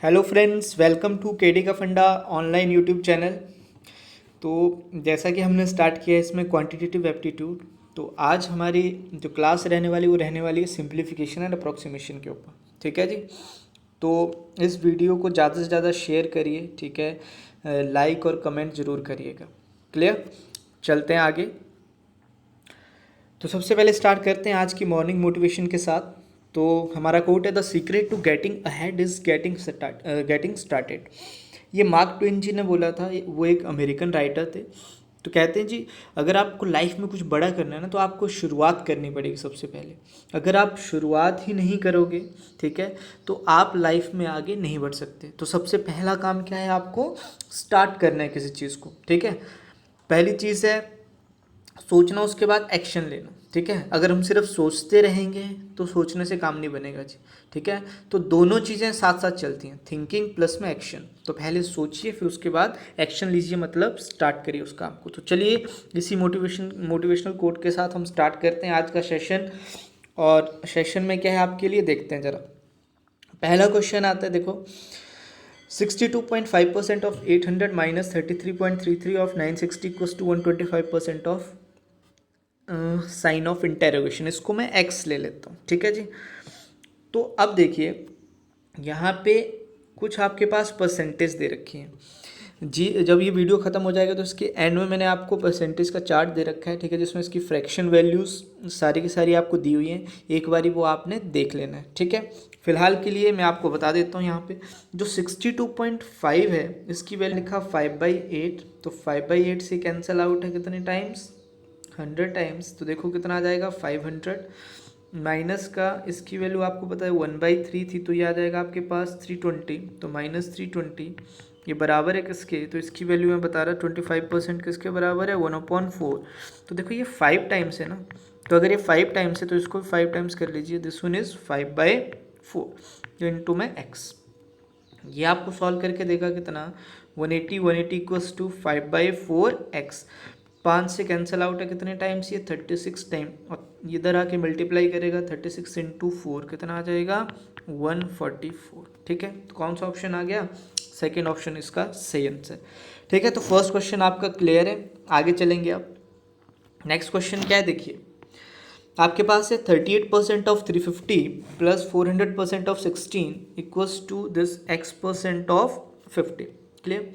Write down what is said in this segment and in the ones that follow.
Hello friends, welcome to KD का फंडा online YouTube channel. तो जैसा कि हमने स्टार्ट किया है इसमें क्वांटिटेटिव एप्टीट्यूड, तो आज हमारी जो क्लास रहने वाली वो रहने वाली है सिंप्लीफिकेशन एंड अप्रॉक्सीमेशन के ऊपर। ठीक है जी। तो इस वीडियो को ज़्यादा से ज़्यादा शेयर करिए, ठीक है, लाइक और कमेंट ज़रूर करिएगा। क्लियर, चलते हैं आगे। तो सबसे पहले स्टार्ट करते हैं आज की मॉर्निंग मोटिवेशन के साथ। तो हमारा कोट है, the secret to getting ahead is getting started. ये मार्क ट्वेन जी ने बोला था, वो एक अमेरिकन राइटर थे। तो कहते हैं जी, अगर आपको लाइफ में कुछ बड़ा करना है ना, तो आपको शुरुआत करनी पड़ेगी सबसे पहले। अगर आप शुरुआत ही नहीं करोगे, ठीक है, तो आप लाइफ में आगे नहीं बढ़ सकते। तो सबसे पहला काम क्या है, आपको स्टार्ट करना है किसी चीज़ को। ठीक है, पहली चीज़ है सोचना, उसके बाद एक्शन लेना। ठीक है, अगर हम सिर्फ सोचते रहेंगे तो सोचने से काम नहीं बनेगा जी। ठीक है, तो दोनों चीज़ें साथ साथ चलती हैं, थिंकिंग प्लस में एक्शन। तो पहले सोचिए, फिर उसके बाद एक्शन लीजिए, मतलब स्टार्ट करिए उस काम को। तो चलिए इसी मोटिवेशनल कोट के साथ हम स्टार्ट करते हैं आज का सेशन। और सेशन में क्या है आपके लिए, देखते हैं ज़रा। पहला क्वेश्चन आता है, देखो। 62.5% of 800 minus 33.33 of 960 equals to 125% of sign of interrogation. इसको मैं एक्स ले लेता हूँ। ठीक है जी। तो अब देखिए, यहाँ पे कुछ आपके पास परसेंटेज दे रखी हैं जी। जब ये वीडियो ख़त्म हो जाएगा तो इसके एंड में मैंने आपको परसेंटेज का चार्ट दे रखा है, ठीक है, जिसमें इसकी फ्रैक्शन वैल्यूज़ सारी की सारी आपको दी हुई हैं। एक बारी वो आपने देख लेना है। ठीक है, फिलहाल के लिए मैं आपको बता देता हूँ। यहाँ पे जो 62.5 है, इसकी वैल्यू लिखा 5/8। तो 5/8 से कैंसिल आउट है कितने टाइम्स, 100 टाइम्स। तो देखो कितना आ जाएगा, 500। माइनस का इसकी वैल्यू आपको पता है 1/3 थी, तो ये आ जाएगा आपके पास 320। तो -320 ये बराबर है किसके, तो इसकी वैल्यू मैं बता रहा 25% किसके बराबर है, 1/4। तो देखो ये 5 टाइम्स है ना, तो अगर ये 5 टाइम्स है तो इसको 5 टाइम्स कर लीजिए। दिस वन इज़ 5/4 तो इंटू में एक्स। ये आपको सॉल्व करके देगा कितना, 180 इक्वल्स टू 5/4x। 5 से कैंसिल आउट है कितने टाइम्स, ये 36 टाइम। और इधर आके मल्टीप्लाई करेगा 36 इंटू 4, कितना आ जाएगा, 144। ठीक है, तो कौन सा ऑप्शन आ गया, सेकेंड ऑप्शन इसका सही आंसर। ठीक है, तो फर्स्ट क्वेश्चन आपका क्लियर है। आगे चलेंगे आप। नेक्स्ट क्वेश्चन क्या है, देखिए। आपके पास है 38% of 350 plus 400% of 16 equals to this x% of 50। Clear.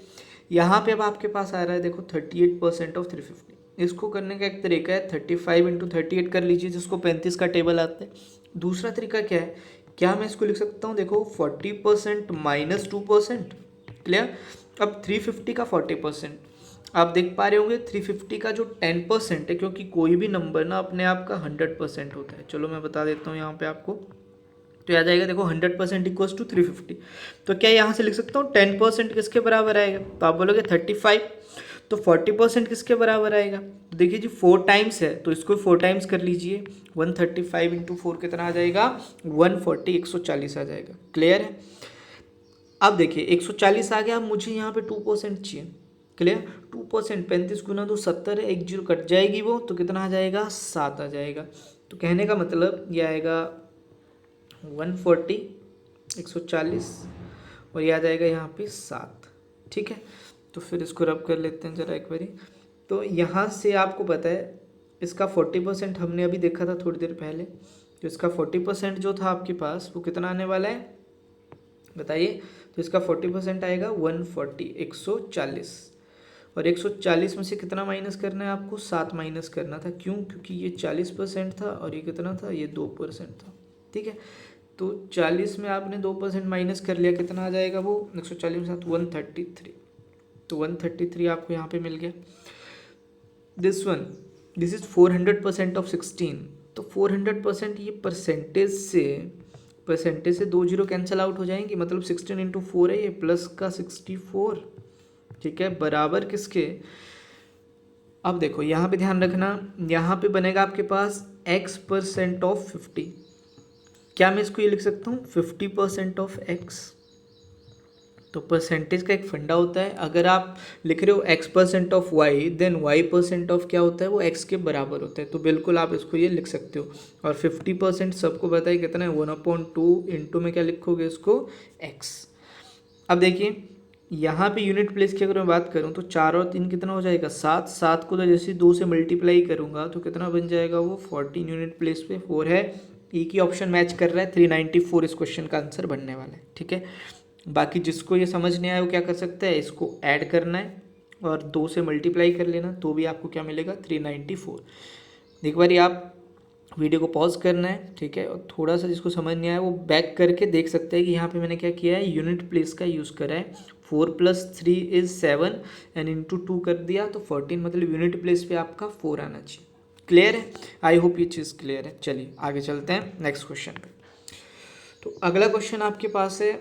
यहाँ पे अब आपके पास आ रहा है, देखो 38% ऑफ 350। इसको करने का एक तरीका है, 35 इंटू 38 कर लीजिए, जिसको 35 का टेबल आता है। दूसरा तरीका क्या है, क्या मैं इसको लिख सकता हूँ, देखो 40% माइनस 2%। क्लियर। अब 350 का 40%, आप देख पा रहे होंगे 350 का जो 10% है, क्योंकि कोई भी नंबर ना अपने आप का 100% होता है। चलो मैं बता देता हूँ यहाँ पे आपको। तो याद आएगा, देखो 100% इक्वल्स टू 350। तो क्या यहाँ से लिख सकता हूँ 10% किसके बराबर आएगा, तो आप बोलोगे 35। तो 40% किसके बराबर आएगा, तो देखिए जी 4 टाइम्स है, तो इसको 4 टाइम्स कर लीजिए। 135 इंटू 4 कितना आ जाएगा, 140, 140 आ जाएगा। क्लियर है। अब देखिए 140 आ गया, अब मुझे यहाँ पे 2% चाहिए। क्लियर। 2%, 35 गुना 2 70 है, एक जीरो कट जाएगी वो, तो कितना आ जाएगा, 7 आ जाएगा। तो कहने का मतलब ये आएगा 140, 140, और ये आ जाएगा यहाँ पे 7। ठीक है, तो फिर इसको रब कर लेते हैं ज़रा एक बारी। तो यहाँ से आपको पता है इसका 40% हमने अभी देखा था थोड़ी देर पहले। तो इसका 40% जो था आपके पास, वो कितना आने वाला है बताइए। तो इसका 40% आएगा 140, 140। और 140 में से कितना माइनस करना है आपको, 7 माइनस करना था। क्यों, क्योंकि ये 40% था और ये कितना था, ये 2% था। ठीक है, तो 40 में आपने 2% माइनस कर लिया, कितना आ जाएगा वो, 140 में साथ 133। तो 133 आपको यहाँ पे मिल गया। This is 400% of 16। तो 400% ये परसेंटेज से 2 जीरो कैंसिल आउट हो जाएंगे, मतलब 16 इंटू 4 है ये, प्लस का 64। ठीक है, बराबर किसके। अब देखो यहाँ पे ध्यान रखना, यहाँ पे बनेगा आपके पास x% ऑफ 50। क्या मैं इसको ये लिख सकता हूँ 50% ऑफ x। तो परसेंटेज का एक फंडा होता है, अगर आप लिख रहे हो x% of y, then y% of क्या होता है, वो x के बराबर होता है। तो बिल्कुल आप इसको ये लिख सकते हो। और 50% सबको पता है कितना है, 1/2 इंटू में क्या लिखोगे इसको, x। अब देखिए यहाँ पे यूनिट प्लेस की अगर मैं बात करूँ तो 4 और 3 कितना हो जाएगा 7, 7 को तो जैसे 2 से मल्टीप्लाई करूँगा तो कितना बन जाएगा वो 14 यूनिट प्लेस पे 4 है। एक ही ऑप्शन मैच कर रहा है, 394 इस क्वेश्चन का आंसर बनने वाला है। ठीक है, बाकी जिसको ये समझ नहीं आया वो क्या कर सकता है, इसको ऐड करना है और 2 से मल्टीप्लाई कर लेना तो भी आपको क्या मिलेगा 394। एक बार आप वीडियो को पॉज करना है, ठीक है, और थोड़ा सा जिसको समझ नहीं आया वो बैक करके देख सकते हैं कि यहाँ पे मैंने क्या किया है, यूनिट प्लेस का यूज़ करा है। 4 + 3 = 7 एंड इंटू 2 कर दिया तो 14, मतलब यूनिट प्लेस पे आपका 4 आना चाहिए। क्लियर है? आई होप ये चीज़ क्लियर है। चलिए आगे चलते हैं नेक्स्ट क्वेश्चन पे। तो अगला क्वेश्चन आपके पास है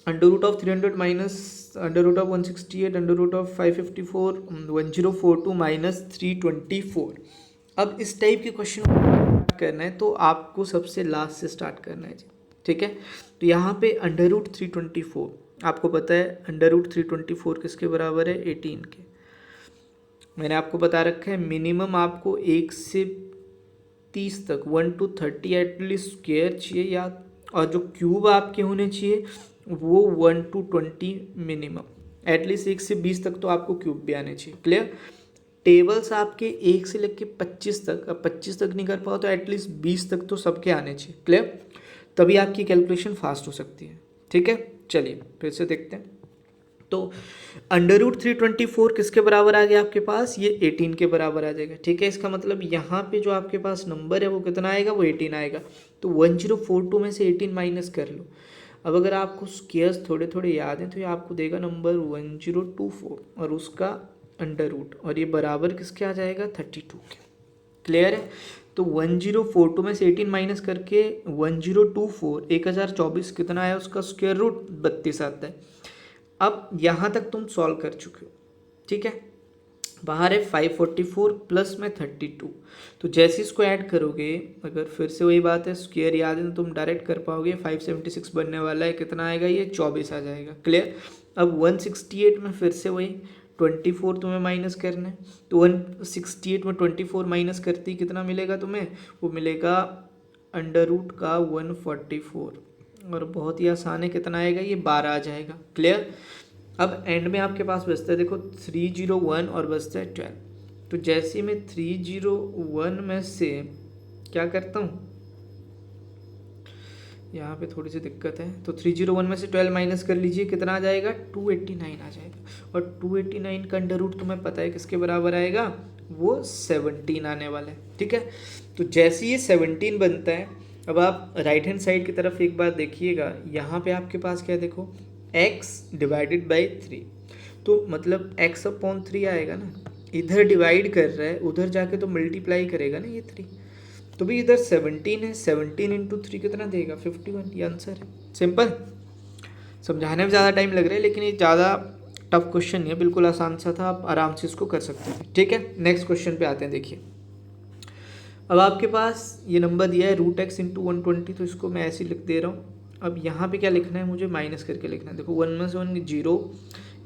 √300 माइनस √168 √554 1042 -324। अब इस टाइप के क्वेश्चन को करना है तो आपको सबसे लास्ट से स्टार्ट करना है जी। ठीक है, तो यहाँ पे √324 आपको पता है √324 किसके बराबर है 18 के। मैंने आपको बता रखा है मिनिमम आपको 1 से 30 तक 1 to 30 एटलीस्ट स्क्वायर चाहिए या, और जो क्यूब आपके होने चाहिए वो 1 to 20 मिनिमम, एटलीस्ट 1 से 20 तक तो आपको क्यूब भी आने चाहिए। क्लियर? टेबल्स आपके 1 से लेके 25 तक, अब 25 तक नहीं कर पाओ तो एटलीस्ट 20 तक तो सबके आने चाहिए। क्लियर? तभी आपकी कैलकुलेशन फास्ट हो सकती है। ठीक है, चलिए फिर से देखते हैं। तो √324 किसके बराबर आ गया आपके पास, ये 18 के बराबर आ जाएगा। ठीक है, इसका मतलब यहाँ पे जो आपके पास नंबर है वो कितना आएगा, वो 18 आएगा। तो 1042 में से 18 माइनस कर लो। अब अगर आपको स्क्वायर्स थोड़े थोड़े याद हैं तो ये आपको देगा नंबर 1024 और उसका √ और ये बराबर किसके आ जाएगा 32 के। क्लियर है? तो 1042 में से 18 माइनस करके 1024 1024 कितना आया, उसका स्क्वायर रूट 32 आता है। अब यहाँ तक तुम सॉल्व कर चुके हो। ठीक है, बाहर है 544 प्लस में 32, तो जैसे इसको ऐड करोगे, अगर फिर से वही बात है स्क्वायर याद है तो तुम डायरेक्ट कर पाओगे। 576 बनने वाला है, कितना आएगा ये 24 आ जाएगा। क्लियर? अब 168 में फिर से वही 24 तुम्हें माइनस करना है, तो 168 में 24 माइनस करते ही कितना मिलेगा तुम्हें, वो मिलेगा √ का 144, और बहुत ही आसान है, कितना आएगा ये 12 आ जाएगा। क्लियर? अब एंड में आपके पास बचता है देखो 301 और बचता है 12। तो जैसे मैं 301 में से क्या करता हूँ, यहाँ पे थोड़ी सी दिक्कत है, तो 301 में से 12 माइनस कर लीजिए, कितना आ जाएगा 289 आ जाएगा। और 289 का √ तुम्हें पता है किसके बराबर आएगा, वो 17 आने वाला है। ठीक है, तो जैसे ये 17 बनता है, अब आप राइट हैंड साइड की तरफ एक बार देखिएगा, यहाँ पे आपके पास क्या देखो x / 3, तो मतलब x/3 आएगा ना, इधर डिवाइड कर रहा है उधर जाके तो मल्टीप्लाई करेगा ना ये 3, तो भी इधर 17 है, 17 × 3 कितना देगा 51, ये आंसर है। सिंपल, समझाने में ज़्यादा टाइम लग रहा है लेकिन ये ज़्यादा टफ क्वेश्चन नहीं है, बिल्कुल आसान सा था, आप आराम से इसको कर सकते हैं। ठीक है, नेक्स्ट क्वेश्चन पे आते हैं। देखिए अब आपके पास ये नंबर दिया है √x × 120, तो इसको मैं ऐसे लिख दे रहा हूँ। अब यहाँ पे क्या लिखना है, मुझे माइनस करके लिखना है। देखो 1 में से 1 0,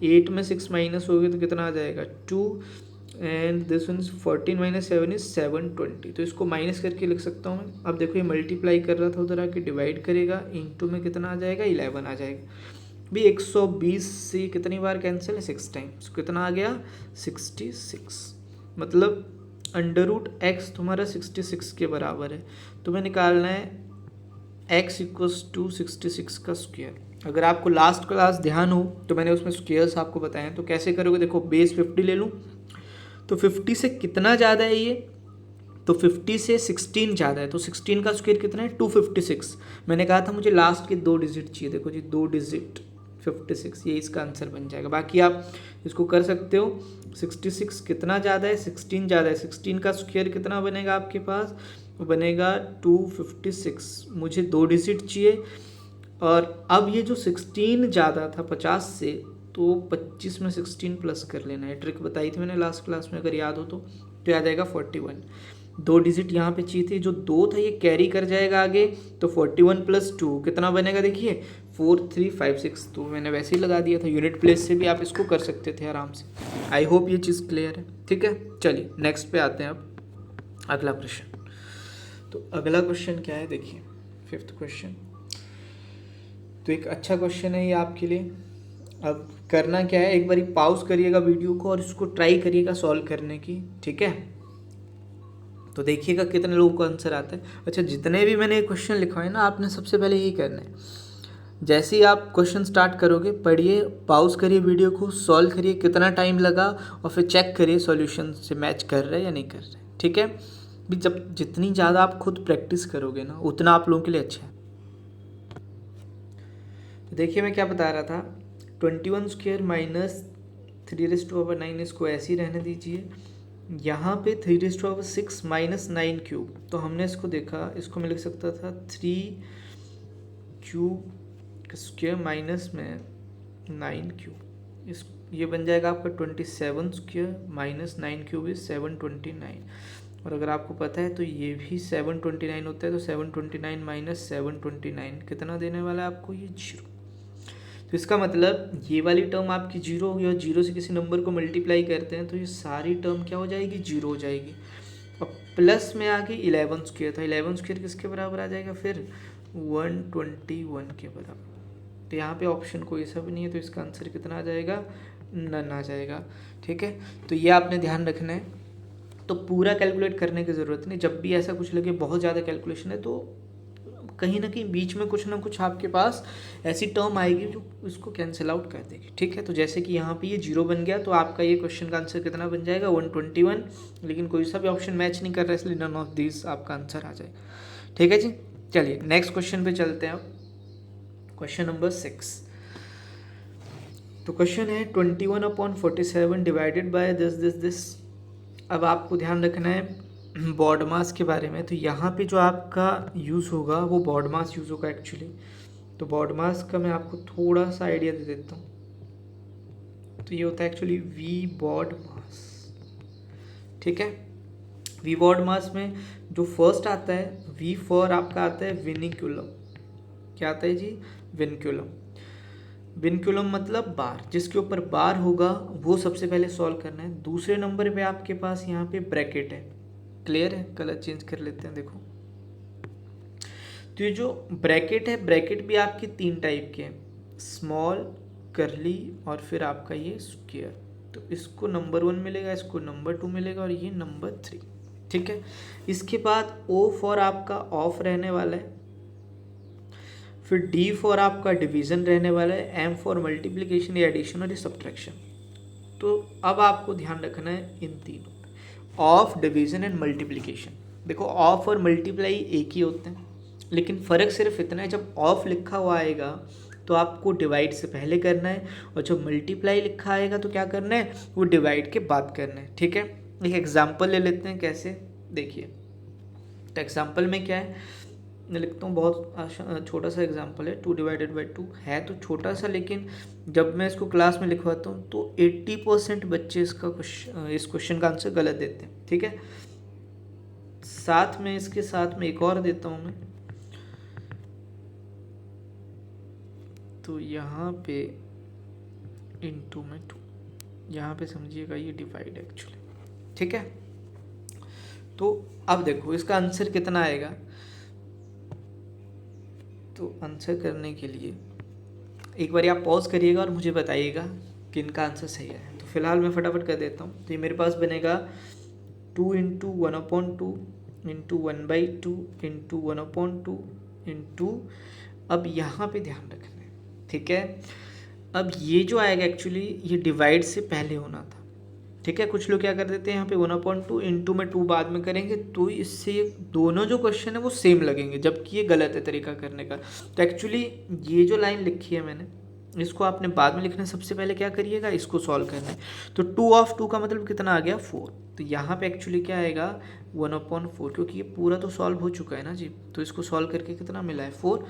8 में 6 माइनस हो गया तो कितना आ जाएगा 2, एंड दिस वन 14 - 7 = 720, तो इसको माइनस करके लिख सकता हूँ मैं। अब देखो ये मल्टीप्लाई कर रहा था उधर आके डिवाइड करेगा, इंटू में कितना आ जाएगा 11 आ जाएगा। भी 120 से कितनी बार कैंसिल है 6 टाइम्स, कितना आ गया 66, मतलब √x तुम्हारा 66 के बराबर है। तुम्हें निकालना है x = 66 का स्क्वायर। अगर आपको लास्ट क्लास ध्यान हो तो मैंने उसमें स्क्वायर्स आपको बताए हैं, तो कैसे करोगे, देखो बेस 50 ले लूँ तो 50 से कितना ज़्यादा है ये, तो 50 से 16 ज़्यादा है, तो 16 का स्क्वायर कितना है 256। मैंने कहा था मुझे लास्ट के 2 डिजिट चाहिए, देखो जी 2 डिजिट 56, ये इसका आंसर बन जाएगा। बाकी आप इसको कर सकते हो, 66 कितना ज़्यादा है 16 ज़्यादा है, 16 का स्क्वायर कितना बनेगा आपके पास, वो बनेगा 256, मुझे 2 डिजिट चाहिए। और अब ये जो 16 ज़्यादा था 50 से, तो 25 में 16 प्लस कर लेना है, ट्रिक बताई थी मैंने लास्ट क्लास में, अगर याद हो तो आ जाएगा 41। 2 डिजिट यहाँ पे चाहिए थे, जो 2 था ये कैरी कर जाएगा आगे, तो 41 + 2 कितना बनेगा, देखिए 4356, तो मैंने वैसे ही लगा दिया था, यूनिट प्लेस से भी आप इसको कर सकते थे आराम से। आई होप ये चीज़ क्लियर है। ठीक है, चलिए नेक्स्ट पे आते हैं अब अगला प्रश्न। तो अगला क्वेश्चन क्या है, देखिए 5th क्वेश्चन। तो एक अच्छा क्वेश्चन है ये आपके लिए। अब करना क्या है, एक बारी पॉज करिएगा वीडियो को और इसको ट्राई करिएगा सॉल्व करने की, ठीक है। तो देखिएगा कितने लोगों को आंसर आता है। अच्छा, जितने भी मैंने क्वेश्चन लिखवाए ना, आपने सबसे पहले यही करना है, जैसे ही आप क्वेश्चन स्टार्ट करोगे पढ़िए, पॉज करिए वीडियो को, सॉल्व करिए कितना टाइम लगा, और फिर चेक करिए सॉल्यूशन से मैच कर रहा है या नहीं कर रहा है, ठीक है। भी जब जितनी ज़्यादा आप खुद प्रैक्टिस करोगे ना, उतना आप लोगों के लिए अच्छा है। तो देखिए मैं क्या बता रहा था, 21 स्क्वायर माइनस 3⁻9, इसको ऐसे ही रहने दीजिए। यहाँ पे 3⁻6 माइनस 9 क्यूब, तो हमने इसको देखा, इसको मैं लिख सकता था 3 क्यूब स्क्वायर माइनस में 9 क्यूब, इस ये बन जाएगा आपका 27 स्क्वायर माइनस 9 क्यूब इज 729। और अगर आपको पता है तो ये भी 729 होता है, तो 729 माइनस 729 कितना देने वाला है आपको, ये 0। तो इसका मतलब ये वाली टर्म आपकी 0 होगी, और 0 से किसी नंबर को मल्टीप्लाई करते हैं तो ये सारी टर्म क्या हो जाएगी, 0 हो जाएगी। और प्लस में आगे 11 स्क्वायर, तो 11 स्क्वायर किसके बराबर आ जाएगा फिर, 121 के बराबर। तो यहाँ पे ऑप्शन कोई सा भी नहीं है, तो इसका आंसर कितना आ जाएगा, नन आ जाएगा, ठीक है। तो ये आपने ध्यान रखना है। तो पूरा कैलकुलेट करने की ज़रूरत नहीं, जब भी ऐसा कुछ लगे बहुत ज़्यादा कैलकुलेशन है, तो कहीं ना कहीं बीच में कुछ ना कुछ आपके पास ऐसी टर्म आएगी जो उसको कैंसिल आउट कर देगी, ठीक है। तो जैसे कि यहाँ पे ये 0 बन गया, तो आपका ये क्वेश्चन का आंसर कितना बन जाएगा, 121। लेकिन कोई सा भी ऑप्शन मैच नहीं कर रहा है, इसलिए नन ऑफ दिस आपका आंसर आ जाएगा, ठीक है जी। चलिए नेक्स्ट क्वेश्चन पे चलते हैं। अब क्वेश्चन नंबर 6। तो क्वेश्चन है 21/47 डिवाइडेड बाय दिस। अब आपको ध्यान रखना है बॉड मास के बारे में। तो यहाँ पे जो आपका यूज़ होगा वो बॉड मास यूज़ होगा एक्चुअली। तो बॉड मास का मैं आपको थोड़ा सा आइडिया दे देता हूँ। तो ये होता है एक्चुअली वी बॉड मास, ठीक है। वी बॉड मास में जो फर्स्ट आता है, वी फॉर आपका आता है विनिकुलम। क्या आता है जी, विनिकुलम। विनक्यूलम मतलब बार, जिसके ऊपर बार होगा वो सबसे पहले सॉल्व करना है। दूसरे नंबर पे आपके पास यहाँ पे ब्रैकेट है, क्लियर है। कलर चेंज कर लेते हैं, देखो। तो ये जो ब्रैकेट है, ब्रैकेट भी आपके 3 टाइप के हैं, स्मॉल, करली और फिर आपका ये स्क्वायर। तो इसको नंबर 1 मिलेगा, इसको नंबर 2 मिलेगा और ये नंबर 3, ठीक है। इसके बाद ओ फॉर आपका ऑफ रहने वाला है, फिर डी फॉर आपका डिवीज़न रहने वाला है, एम फॉर मल्टीप्लिकेशन या एडिशन और सब्ट्रैक्शन। तो अब आपको ध्यान रखना है इन तीनों, ऑफ, डिवीज़न एंड मल्टीप्लिकेशन। देखो ऑफ और मल्टीप्लाई एक ही होते हैं, लेकिन फ़र्क सिर्फ इतना है, जब ऑफ लिखा हुआ आएगा तो आपको डिवाइड से पहले करना है, और जब मल्टीप्लाई लिखा आएगा तो क्या करना है, वो डिवाइड के बाद करना है, ठीक है। एक एग्जाम्पल ले लेते हैं कैसे, देखिए। तो एग्जाम्पल में क्या है, मैं लिखता हूँ, बहुत छोटा सा एग्जांपल है, 2/2 है तो छोटा सा, लेकिन जब मैं इसको क्लास में लिखवाता हूँ तो 80% बच्चे इस क्वेश्चन का आंसर गलत देते हैं, ठीक है। साथ में इसके साथ में एक और देता हूँ मैं, तो यहाँ पे इनटू में 2, यहाँ पे समझिएगा ये डिवाइड एक्चुअली, ठीक है। तो अब देखो इसका आंसर कितना आएगा। तो आंसर करने के लिए एक बार आप पॉज करिएगा और मुझे बताइएगा कि इनका आंसर सही है। तो फिलहाल मैं फटाफट कर देता हूँ। तो ये मेरे पास बनेगा 2 × 1/2 × 1/2 × 1/2 इंटू, अब यहाँ पे ध्यान रखना है, ठीक है। अब ये जो आएगा एक्चुअली ये डिवाइड से पहले होना था, ठीक है। कुछ लोग क्या कर देते हैं यहाँ पे 1/2 इंटू में 2 बाद में करेंगे, तो इससे दोनों जो क्वेश्चन है वो सेम लगेंगे, जबकि ये गलत है तरीका करने का। तो एक्चुअली ये जो लाइन लिखी है मैंने, इसको आपने बाद में लिखना है, सबसे पहले क्या करिएगा, इसको सॉल्व करना है। तो 2/2 का मतलब कितना आ गया, 4। तो यहाँ पे एक्चुअली क्या आएगा, 1/4, क्योंकि ये पूरा तो सॉल्व हो चुका है ना जी। तो इसको सॉल्व करके कितना मिला है, 4।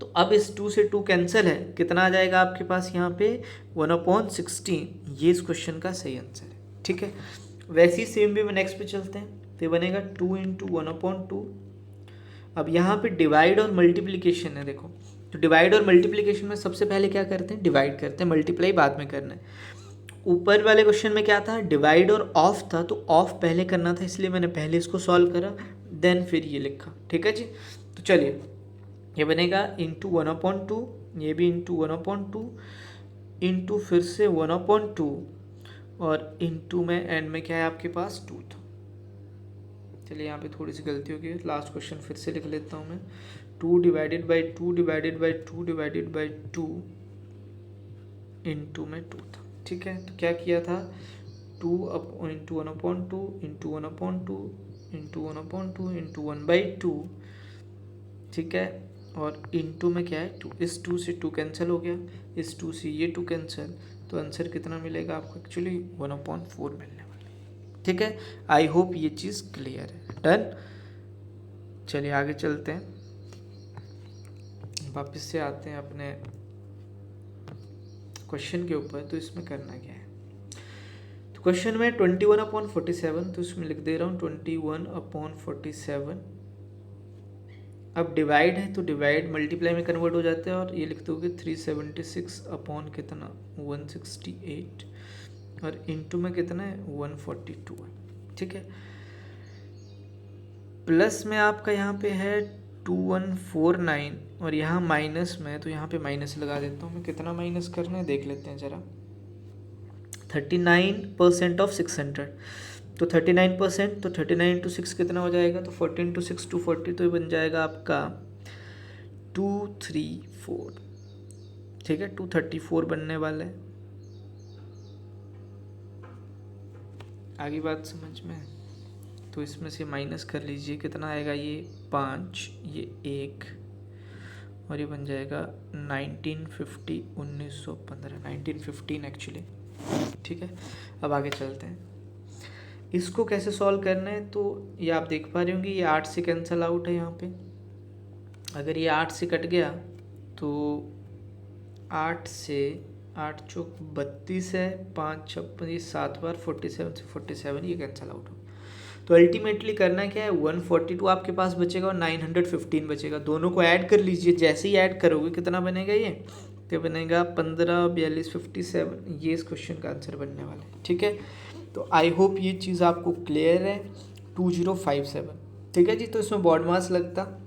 तो अब इस 2 से 2 कैंसिल है, कितना आ जाएगा आपके पास यहाँ पे 1/16। ये इस क्वेश्चन का सही आंसर है, ठीक है। वैसे ही सेम भी में नेक्स्ट पे चलते हैं। तो ये बनेगा 2 × 1/2। अब यहाँ पे डिवाइड और मल्टीप्लिकेशन है, देखो। तो डिवाइड और मल्टीप्लिकेशन में सबसे पहले क्या करते हैं, डिवाइड करते हैं, मल्टीप्लाई बाद में करना है। ऊपर वाले क्वेश्चन में क्या था, डिवाइड और ऑफ था, तो ऑफ पहले करना था, इसलिए मैंने पहले इसको सॉल्व करा, देन फिर ये लिखा, ठीक है जी। तो चलिए ये बनेगा इंटू 1/2, ये भी इंटू 1/2, इंटू फिर से 1/2, और इंटू में एंड में क्या है आपके पास 2 था। चलिए यहाँ पे थोड़ी सी गलती हो गई, लास्ट क्वेश्चन फिर से लिख लेता हूँ मैं। 2 divided by 2 divided by 2 divided by 2 into में 2 था। ठीक है, तो क्या किया था, 2 इंटू 1/2 इंटू 1/2 इंटू 1/2 इंटू 1/2, ठीक है, और इंटू में क्या है 2। इस 2 से 2 कैंसिल हो गया, इस 2 से ये 2 कैंसिल, तो आंसर कितना मिलेगा आपको, एक्चुअली 1/4 मिलने वाला है। ठीक है, आई होप ये चीज़ क्लियर है। डन, चलिए आगे चलते हैं, वापस से आते हैं अपने क्वेश्चन के ऊपर। तो इसमें करना क्या है, तो क्वेश्चन में 21/47, तो इसमें लिख दे रहा हूँ 21/47। अब डिवाइड है तो डिवाइड मल्टीप्लाई में कन्वर्ट हो जाता है, और ये लिख दोगे 376 अपॉन कितना 168, और इंटू में कितना है 142 है। ठीक है, प्लस में आपका यहाँ पे है 2149, और यहाँ माइनस में, तो यहाँ पे माइनस लगा देता हूँ मैं। कितना माइनस करना है देख लेते हैं ज़रा। 39% ऑफ 600, तो 39%, तो 39 इंटू 6 कितना हो जाएगा, तो 40 इंटू 6 240, तो ये बन जाएगा आपका 234। ठीक है, 234 बनने वाला है। आगे बात समझ में, तो इसमें से माइनस कर लीजिए, कितना आएगा, ये 5, ये 1, और ये बन जाएगा 1950, 1915, 1915 एक्चुअली। ठीक है, अब आगे चलते हैं, इसको कैसे सॉल्व करना है। तो ये आप देख पा रहे होंगे, ये 8 से कैंसिल आउट है यहाँ पे। अगर ये 8 से कट गया तो 8 से 8 चौक 32 है, 5 छप्पन, ये 7 बार 47 से 47 ये कैंसिल आउट हो। तो अल्टीमेटली करना क्या है, 142 आपके पास बचेगा और 915 बचेगा। दोनों को ऐड कर लीजिए, जैसे ही ऐड करोगे कितना बनेगा, ये तो बनेगा 15 42 57। ये इस क्वेश्चन का आंसर बनने वाला है। ठीक है, तो आई होप ये चीज़ आपको क्लियर है। 2057, ठीक है जी। तो इसमें बॉड मास लगता,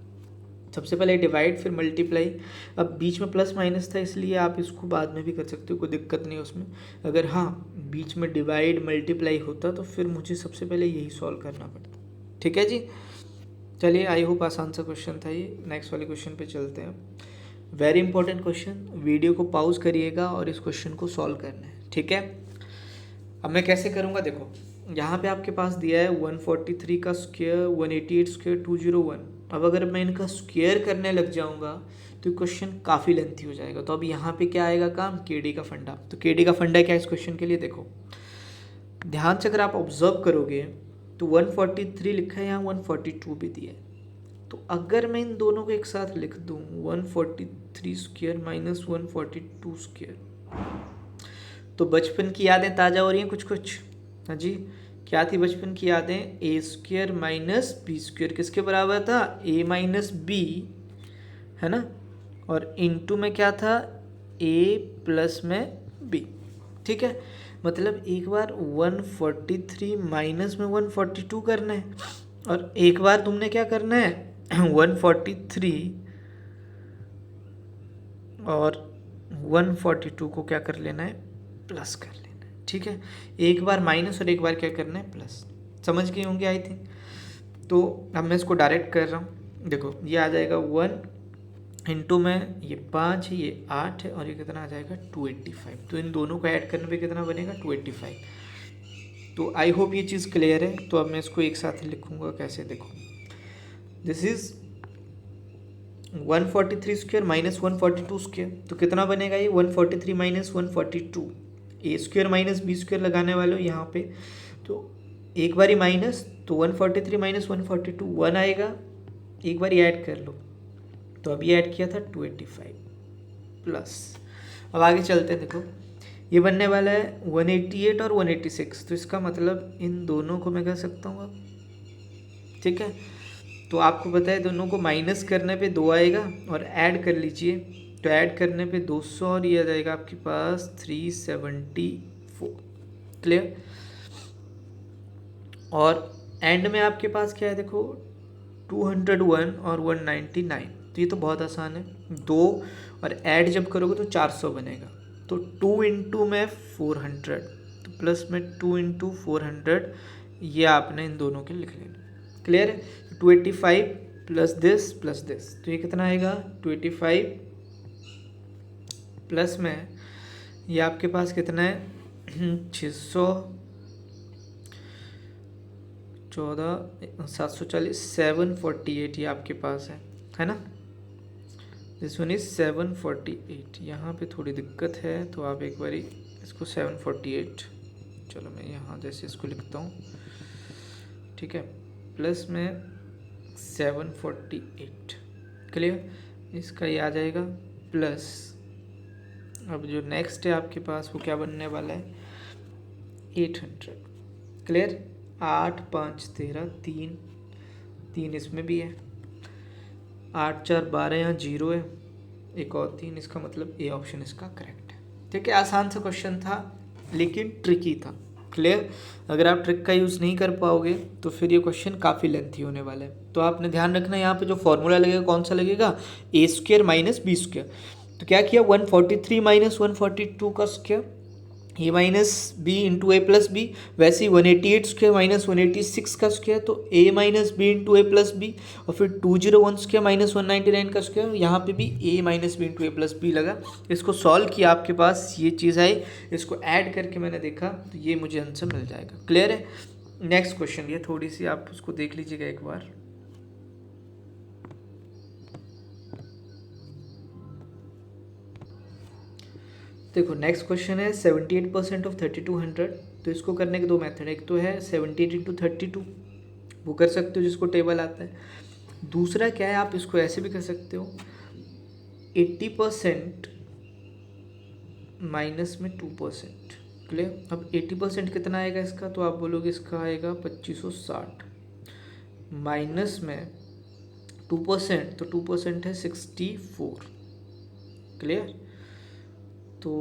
सबसे पहले डिवाइड फिर मल्टीप्लाई। अब बीच में प्लस माइनस था, इसलिए आप इसको बाद में भी कर सकते हो, कोई दिक्कत नहीं है उसमें। अगर हाँ बीच में डिवाइड मल्टीप्लाई होता तो फिर मुझे सबसे पहले यही सॉल्व करना पड़ता। ठीक है जी, चलिए आई होप आसान सा क्वेश्चन था ये। नेक्स्ट वाले क्वेश्चन पे चलते हैं। वेरी इंपॉर्टेंट क्वेश्चन, वीडियो को पॉज करिएगा और इस क्वेश्चन को सॉल्व करना है। ठीक है, अब मैं कैसे करूँगा, देखो यहाँ पे आपके पास दिया है 143 का स्क्वायर, 188 स्क्वायर, 201। अब अगर मैं इनका स्क्वायर करने लग जाऊँगा तो क्वेश्चन काफ़ी लेंथी हो जाएगा। तो अब यहाँ पे क्या आएगा काम, केडी का फंडा। तो केडी का फंडा क्या है इस क्वेश्चन के लिए, देखो ध्यान से अगर आप ऑब्जर्व करोगे तो 143 लिखा है, यहाँ 142 भी दिया है। तो अगर मैं इन दोनों को एक साथ लिख दूँ 143 स्क्वायर माइनस 142 स्क्वायर, तो बचपन की यादें ताज़ा हो रही हैं कुछ कुछ। हाँ जी, क्या थी बचपन की यादें, ए स्क्वायर माइनस बी स्क्वायर किसके बराबर था, ए माइनस बी, है ना, और इनटू में क्या था, ए प्लस में बी। ठीक है, मतलब एक बार 143 माइनस में 142 करना है, और एक बार तुमने क्या करना है 143 और 142 को क्या कर लेना है, प्लस कर लेना है। ठीक है, एक बार माइनस और एक बार क्या करना है, प्लस। समझ गए होंगे आई थिंक। तो अब मैं इसको डायरेक्ट कर रहा हूँ, देखो ये आ जाएगा 1 इंटू में ये 5 है, ये 8 है, और ये कितना आ जाएगा 285। तो इन दोनों को ऐड करने पे कितना बनेगा 285। तो आई होप ये चीज़ क्लियर है। तो अब मैं इसको एक साथ लिखूँगा कैसे, देखो this is 143 square minus 142 square, तो कितना बनेगा ये 143 माइनस 142। ए स्क्वायर माइनस बी स्क्वायर लगाने वाले हो यहाँ पे, तो एक बारी माइनस, तो 143 माइनस 142 1 आएगा, एक बार ऐड कर लो, तो अभी ऐड किया था 285 प्लस। अब आगे चलते हैं, देखो ये बनने वाला है 188 और 186, तो इसका मतलब इन दोनों को मैं कह सकता हूँ अब। ठीक है, तो आपको पता है दोनों को माइनस करने पे 2 आएगा, और ऐड कर लीजिए, तो ऐड करने पे 200, और ये आ जाएगा आपके पास 374। क्लियर, और एंड में आपके पास क्या है, देखो 201 और 199, तो ये तो बहुत आसान है, 2 और ऐड जब करोगे तो 400 बनेगा। तो 2 इंटू में 400, तो प्लस में 2 इंटू 400, ये आपने इन दोनों के लिख लेना। क्लियर है? 285 प्लस दिस, तो ये कितना आएगा 285 प्लस में ये आपके पास कितना है 614 740 748 ये आपके पास है ना। This one is 748। यहाँ पे थोड़ी दिक्कत है तो आप एक बारी इसको 748, चलो मैं यहाँ जैसे इसको लिखता हूँ, ठीक है, प्लस में 748। क्लियर? इसका ये आ जाएगा प्लस, अब जो नेक्स्ट है आपके पास वो क्या बनने वाला है 800। क्लियर? 8 5 13, 3 इसमें भी है, 8 4 12, यहाँ 0 है, एक और 3, इसका मतलब ए ऑप्शन इसका करेक्ट है। ठीक है, आसान सा क्वेश्चन था लेकिन ट्रिकी था। क्लियर? अगर आप ट्रिक का यूज़ नहीं कर पाओगे तो फिर ये क्वेश्चन काफ़ी लेंथी होने वाला है। तो आपने ध्यान रखना, यहाँ पे जो फॉर्मूला लगेगा कौन सा लगेगा, ए स्क्वेयर माइनस बी स्क्वेयर। तो क्या किया 143 माइनस 142 का स्क्वेयर, ए माइनस बी इंटू ए प्लस बी, वैसे ही 188 स्क्वेयर माइनस 186 का स्क्वेयर, तो ए माइनस बी इंटू ए प्लस बी, और फिर 201 स्क्वेयर माइनस 199 का स्क्वेयर, यहाँ पे भी ए माइनस बी इंटू ए प्लस बी लगा। इसको सॉल्व किया, आपके पास ये चीज़ आई, इसको ऐड करके मैंने देखा तो ये मुझे आंसर मिल जाएगा। क्लियर है? नेक्स्ट क्वेश्चन, ये थोड़ी सी आप उसको देख लीजिएगा एक बार। देखो नेक्स्ट क्वेश्चन है 78% ऑफ 3200। तो इसको करने के दो मेथड है, एक तो है 78 इंटू 32, वो कर सकते हो जिसको टेबल आता है। दूसरा क्या है, आप इसको ऐसे भी कर सकते हो 80% माइनस में 2%। क्लियर? अब 80% कितना आएगा इसका, तो आप बोलोगे इसका आएगा 2560 माइनस में 2%, तो 2% है 64। क्लियर? तो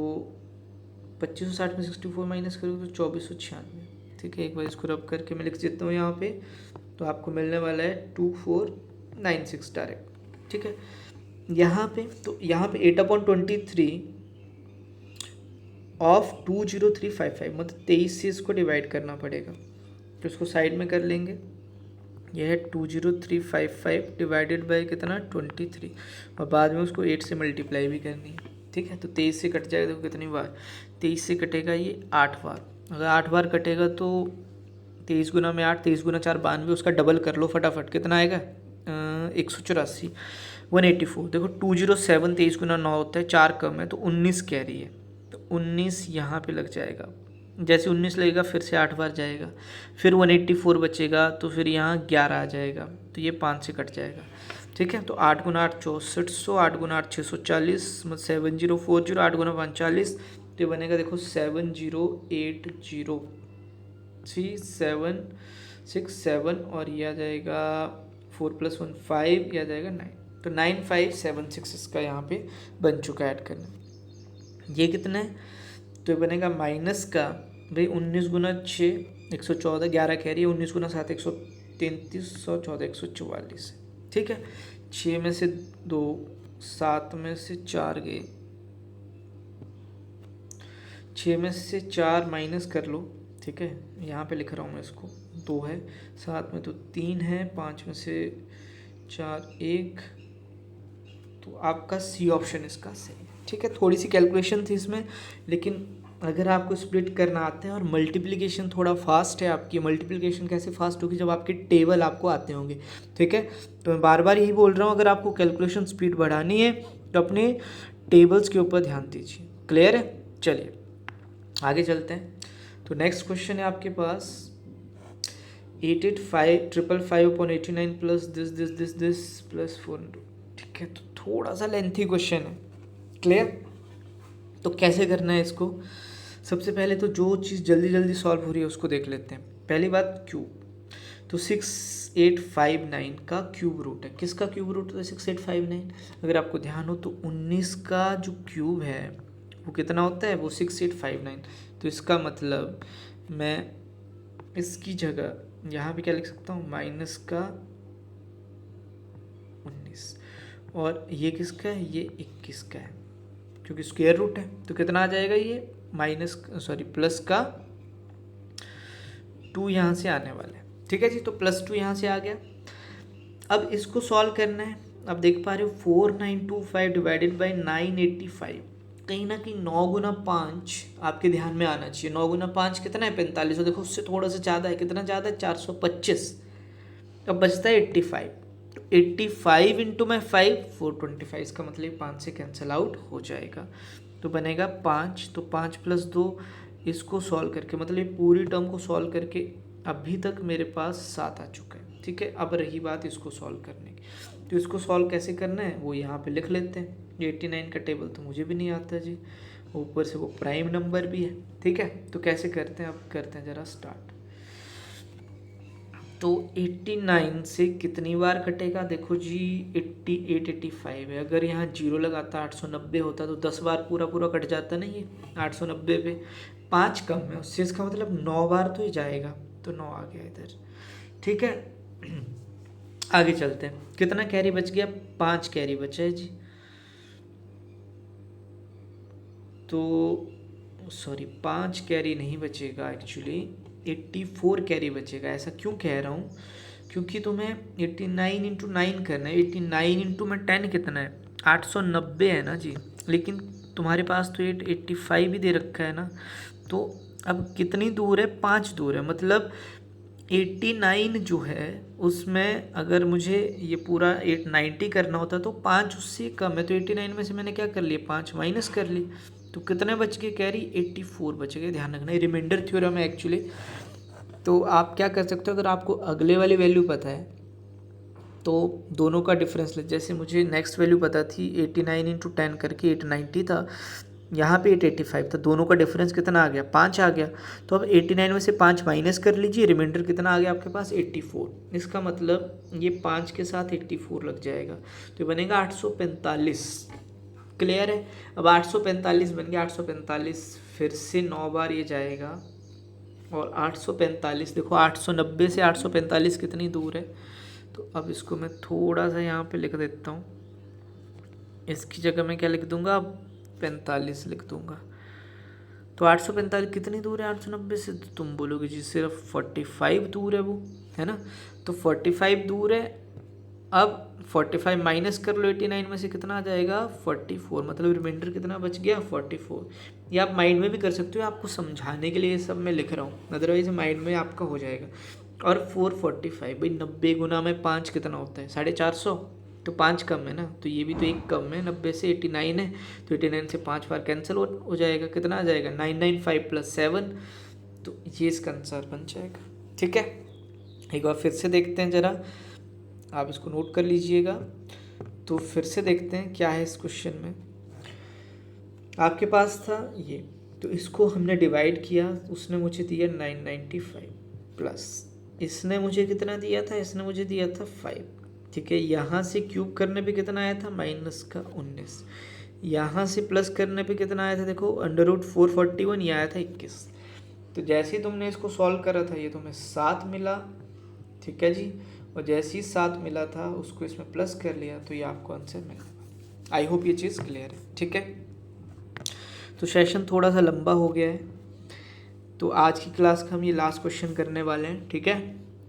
2560 में 64 माइनस करोगे तो 2496। ठीक है, एक बार इसको रब करके मैं लिख देता हूँ यहाँ पे, तो आपको मिलने वाला है 2496 डायरेक्ट। ठीक है, यहाँ पे तो यहाँ पे 8/23 ऑफ 20355, मतलब 23 से इसको डिवाइड करना पड़ेगा, तो इसको साइड में कर लेंगे। यह है 20355 डिवाइडेड बाई कितना 23, और बाद में उसको 8 से मल्टीप्लाई भी करनी है। ठीक है, तो 23 से कट जाएगा, देखो कितनी बार 23 से कटेगा, ये 8 बार। अगर 8 बार कटेगा तो 23 गुना में 8, 23 गुना 4 92, उसका डबल कर लो फटाफट, कितना आएगा 184 184। देखो 207 23 गुना 9 होता है, 4 कम है तो 19 कैरी है, तो 19 यहाँ पे लग जाएगा। जैसे 19 लगेगा फिर से 8 बार जाएगा, फिर 184 बचेगा, तो फिर यहाँ 11 आ जाएगा, तो ये 5 से कट जाएगा। ठीक है, तो 8 गुना 8 6400, 8 गुना 8 640, मतलब 7040, 8 गुना 5 40, तो ये बनेगा देखो 7080 3767, और ये आ जाएगा 4 + 1 5, ये आ जाएगा 9, तो 9576 इसका यहाँ पे बन चुका है। ऐड करना ये कितना है, तो ये बनेगा माइनस का भाई 19 गुना 6 114, 11 कह रही है, 19 गुना 7 133, 114 144। ठीक है, 6 में से 2, 7 में से 4 गए, 6 में से 4 माइनस कर लो। ठीक है, यहाँ पे लिख रहा हूँ मैं इसको, 2 है, 7 में तो 3 है, 5 में से 4 1, तो आपका सी ऑप्शन इसका सही है। ठीक है, थोड़ी सी कैलकुलेशन थी इसमें, लेकिन अगर आपको स्प्लिट करना आता है और मल्टीप्लिकेशन थोड़ा फास्ट है आपकी, मल्टीप्लिकेशन कैसे फास्ट होगी, जब आपके टेबल आपको आते होंगे। ठीक है, तो मैं बार बार यही बोल रहा हूँ, अगर आपको कैलकुलेशन स्पीड बढ़ानी है तो अपने टेबल्स के ऊपर ध्यान दीजिए। क्लियर है? चलिए आगे चलते हैं। तो नेक्स्ट क्वेश्चन है आपके पास 885,555/89 प्लस दिस प्लस 400। ठीक है, तो थोड़ा सा लेंथी क्वेश्चन है। क्लियर? तो कैसे करना है इसको, सबसे पहले तो जो चीज़ जल्दी जल्दी सॉल्व हो रही है उसको देख लेते हैं। पहली बात क्यूब, तो 6859 का क्यूब रूट है, किसका क्यूब रूट है 6859, अगर आपको ध्यान हो तो 19 का जो क्यूब है वो कितना होता है, वो 6859। तो इसका मतलब मैं इसकी जगह यहाँ पे क्या लिख सकता हूँ, माइनस का 19, और ये किसका है, ये 21 का है, क्योंकि स्क्वायर रूट है। तो कितना आ जाएगा, ये प्लस का 2 यहाँ से आने वाला है। ठीक है जी, तो +2 यहाँ से आ गया। अब इसको सॉल्व करना है। अब देख पा रहे हो 4925 डिवाइडेड बाई 985, कहीं ना कहीं 9 गुना 5 आपके ध्यान में आना चाहिए। 9 गुना 5 कितना है, 45। और देखो उससे थोड़ा सा ज़्यादा है, कितना ज़्यादा है, 425। अब बचता है 85। तो 85 इंटू में 5 425, इसका मतलब 5 से कैंसिल आउट हो जाएगा। तो बनेगा 5, तो 5 + 2, इसको सॉल्व करके मतलब ये पूरी टर्म को सॉल्व करके अभी तक मेरे पास 7 आ चुका है। ठीक है, अब रही बात इसको सॉल्व करने की, तो इसको सॉल्व कैसे करना है वो यहाँ पे लिख लेते हैं। 89 का टेबल तो मुझे भी नहीं आता जी, ऊपर से वो प्राइम नंबर भी है। ठीक है, तो कैसे करते हैं, अब करते हैं ज़रा स्टार्ट। तो 89 से कितनी बार कटेगा, देखो जी 88 85 है। अगर यहाँ 0 लगाता 890 होता तो 10 बार पूरा पूरा कट जाता ना, ये 890 पे 5 कम है उससे, इसका मतलब 9 बार तो ही जाएगा, तो 9 आ गया इधर। ठीक है, आगे चलते हैं। कितना कैरी बच गया, 5 कैरी बचा है जी। तो 5 कैरी नहीं बचेगा, एक्चुअली 84 कैरी बचेगा। ऐसा क्यों कह रहा हूँ, क्योंकि तुम्हें 89 इंटू 9 करना है। 89 इंटू में 10 कितना है, 890 है ना जी, लेकिन तुम्हारे पास तो 85 भी दे रखा है ना। तो अब कितनी दूर है, 5 दूर है। मतलब 89 जो है उसमें अगर मुझे ये पूरा 890 करना होता तो 5 उससे कम है। तो 89 में से मैंने क्या कर लिया, 5 माइनस कर ली, तो कितने बच गए कैरी, 84 बच गए। ध्यान रखना, ये रिमाइंडर थ्योरम है एक्चुअली। तो आप क्या कर सकते हो, अगर आपको अगले वाली वैल्यू पता है तो दोनों का डिफरेंस ले। जैसे मुझे नेक्स्ट वैल्यू पता थी 89 इंटू 10 करके 890 था, यहाँ पे 885 था, दोनों का डिफरेंस कितना आ गया, 5 आ गया। तो अब 89 में से 5 माइनस कर लीजिए, रिमाइंडर कितना आ गया आपके पास, 84। इसका मतलब ये 5 के साथ 84 लग जाएगा, तो ये बनेगा 845। क्लियर है। अब 845 बन गया, 845 फिर से 9 बार ये जाएगा, और 845 देखो 890 से 845 कितनी दूर है। तो अब इसको मैं थोड़ा सा यहाँ पे लिख देता हूँ, इसकी जगह मैं क्या लिख दूँगा, 45 लिख दूँगा। तो 845 कितनी दूर है 890 से, तो तुम बोलोगे जी सिर्फ 45 दूर है वो, है ना। तो 45 दूर है। अब 45 माइनस कर लो 89 में से, कितना आ जाएगा, 44। मतलब रिमाइंडर कितना बच गया, 44। ये आप माइंड में भी कर सकते हो, आपको समझाने के लिए ये सब मैं लिख रहा हूँ, अदरवाइज माइंड में आपका हो जाएगा। और 445 भाई 90 गुना में 5 कितना होता है, 450। तो 5 कम है ना, तो ये भी तो एक कम है, 90 से 89 है, तो 89 से 5 बार कैंसिल हो जाएगा, कितना आ जाएगा 995 + 7। तो ये इसका आंसर बन जाएगा। ठीक है, एक बार फिर से देखते हैं ज़रा, आप इसको नोट कर लीजिएगा। तो फिर से देखते हैं क्या है इस क्वेश्चन में। आपके पास था ये, तो इसको हमने डिवाइड किया, उसने मुझे दिया 995 प्लस इसने मुझे कितना दिया था, इसने मुझे दिया था 5। ठीक है, यहाँ से क्यूब करने पे कितना आया था, -19। यहाँ से प्लस करने पे कितना आया था, देखो √441, ये आया था 21। तो जैसे ही तुमने इसको सॉल्व करा था ये तुम्हें 7 मिला। ठीक है जी, और जैसे ही 7 मिला था उसको इसमें प्लस कर लिया, तो ये आपको आंसर मिला। आई होप ये चीज़ क्लियर है। ठीक है, तो सेशन थोड़ा सा लंबा हो गया है, तो आज की क्लास का हम ये लास्ट क्वेश्चन करने वाले हैं। ठीक है,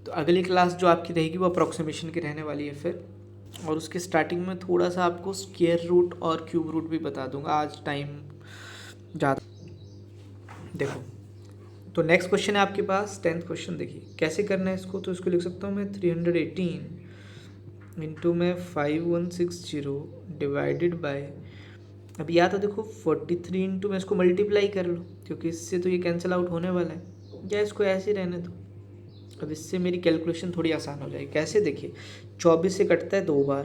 तो अगली क्लास जो आपकी रहेगी वो अप्रॉक्सीमेशन की रहने वाली है फिर, और उसके स्टार्टिंग में थोड़ा सा आपको स्क्वायर रूट और क्यूब रूट भी बता दूंगा, आज टाइम ज़्यादा। देखो, तो नेक्स्ट क्वेश्चन है आपके पास 10th क्वेश्चन। देखिए कैसे करना है इसको, तो इसको लिख सकता हूँ मैं 318 इंटू में 5160 डिवाइडेड बाय, अब या तो देखो 43 इंटू में इसको मल्टीप्लाई कर लो, क्योंकि इससे तो ये कैंसिल आउट होने वाला है, या इसको ऐसे ही रहने दो। अब इससे मेरी कैलकुलेशन थोड़ी आसान हो जाएगी। कैसे, देखिए 24 से कटता है 2 बार,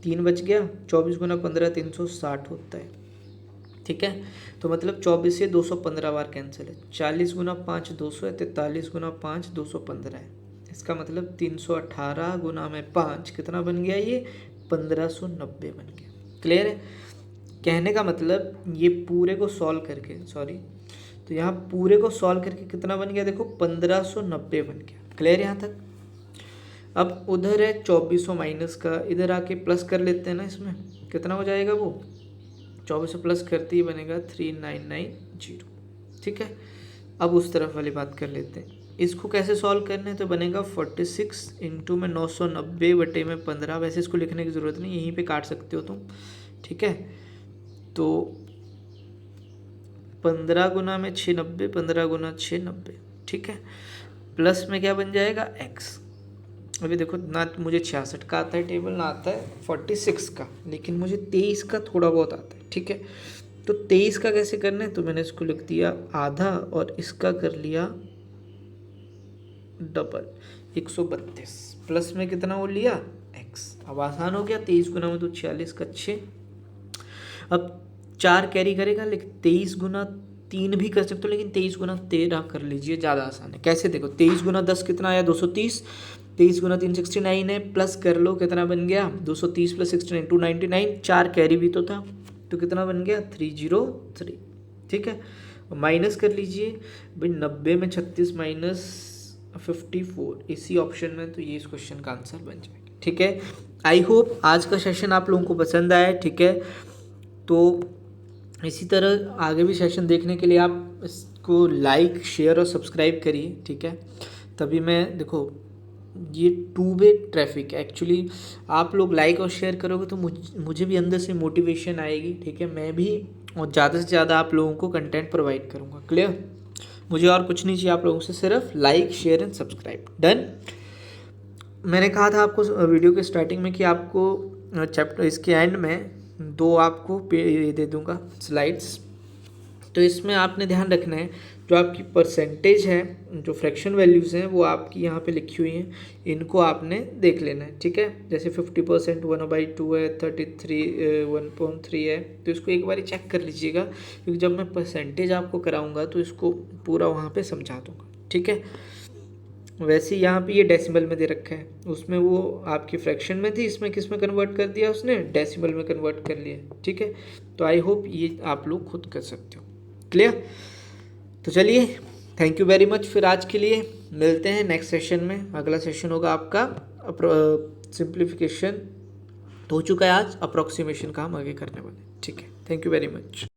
3 बच गया, 24 गुना 15 360 होता है। ठीक है, तो मतलब 24 से 215 बार कैंसिल है। 40 गुना 5 200 है, 43 गुना 5 215 है। इसका मतलब 318 गुना में 5 कितना बन गया, ये 1590 बन गया। क्लियर है। कहने का मतलब ये पूरे को सॉल्व करके, तो यहाँ पूरे को सॉल्व करके कितना बन गया, देखो 1590 बन गया। क्लियर यहाँ तक। अब उधर है 2400 माइनस का, इधर आके प्लस कर लेते हैं ना, इसमें कितना हो जाएगा वो 2400 प्लस करते ही बनेगा 3990। ठीक है, अब उस तरफ वाली बात कर लेते हैं। इसको कैसे सॉल्व करना है, तो बनेगा 46 इंटू में 990 बटे में 15। वैसे इसको लिखने की ज़रूरत नहीं, यहीं पे काट सकते हो तुम। ठीक है, तो 15 गुना में 690, 15 गुना 690। ठीक है, प्लस में क्या बन जाएगा x। अभी देखो ना मुझे 66 का आता है टेबल, ना आता है 46 का, लेकिन मुझे 23 का थोड़ा बहुत आता है। ठीक है, तो 23 का कैसे करना है, तो मैंने इसको लिख दिया आधा और इसका कर लिया डबल 132। प्लस में कितना वो लिया x। अब आसान हो गया, 23 गुना में तो 46 का 6। अब 4 कैरी करेगा, लेकिन 23 गुना 3 भी कर सकते हो, लेकिन 23 गुना 13 कर लीजिए, ज़्यादा आसान है। कैसे, देखो 23 गुना 10 कितना आया 230, 23 गुना 3 69 है, प्लस कर लो कितना बन गया 230 प्लस 69 299। 4 कैरी भी तो था, तो कितना बन गया 303। ठीक है, माइनस कर लीजिए भाई, 90 में 36 माइनस 54 इसी ऑप्शन में, तो ये इस क्वेश्चन का आंसर बन जाएगा। ठीक है, आई होप आज का सेशन आप लोगों को पसंद आया। ठीक है, तो इसी तरह आगे भी सेशन देखने के लिए आप इसको लाइक शेयर और सब्सक्राइब करिए। ठीक है, तभी मैं, देखो ये 2 वे ट्रैफिक है एक्चुअली, आप लोग लाइक और शेयर करोगे तो मुझे भी अंदर से मोटिवेशन आएगी। ठीक है, मैं भी और ज़्यादा से ज़्यादा आप लोगों को कंटेंट प्रोवाइड करूँगा। क्लियर, मुझे और कुछ नहीं चाहिए आप लोगों से, सिर्फ like share and subscribe. Done. मैंने कहा था आपको वीडियो के स्टार्टिंग में कि आपको चैप्टर इसके एंड में 2 आपको दे दूंगा स्लाइड्स, तो इसमें आपने ध्यान रखना है जो आपकी परसेंटेज है, जो फ्रैक्शन वैल्यूज़ हैं वो आपकी यहाँ पे लिखी हुई हैं, इनको आपने देख लेना है। ठीक है, जैसे 50% 1/2 है, 33 1.3 है, तो इसको एक बार चेक कर लीजिएगा, क्योंकि जब मैं परसेंटेज आपको कराऊंगा तो इसको पूरा वहाँ पे समझा दूंगा। ठीक है, वैसे यहाँ पे ये डेसिमल में दे रखा है, उसमें वो आपकी फ्रैक्शन में थी, इसमें किस में कन्वर्ट कर दिया उसने, डेसिमल में कन्वर्ट कर लिया। ठीक है, तो आई होप ये आप लोग खुद कर सकते हो। क्लियर, तो चलिए थैंक यू वेरी मच। फिर आज के लिए मिलते हैं नेक्स्ट सेशन में। अगला सेशन होगा आपका सिंप्लीफिकेशन हो चुका है आज, अप्रॉक्सीमेशन का हम आगे करने वाले। ठीक है, थैंक यू वेरी मच।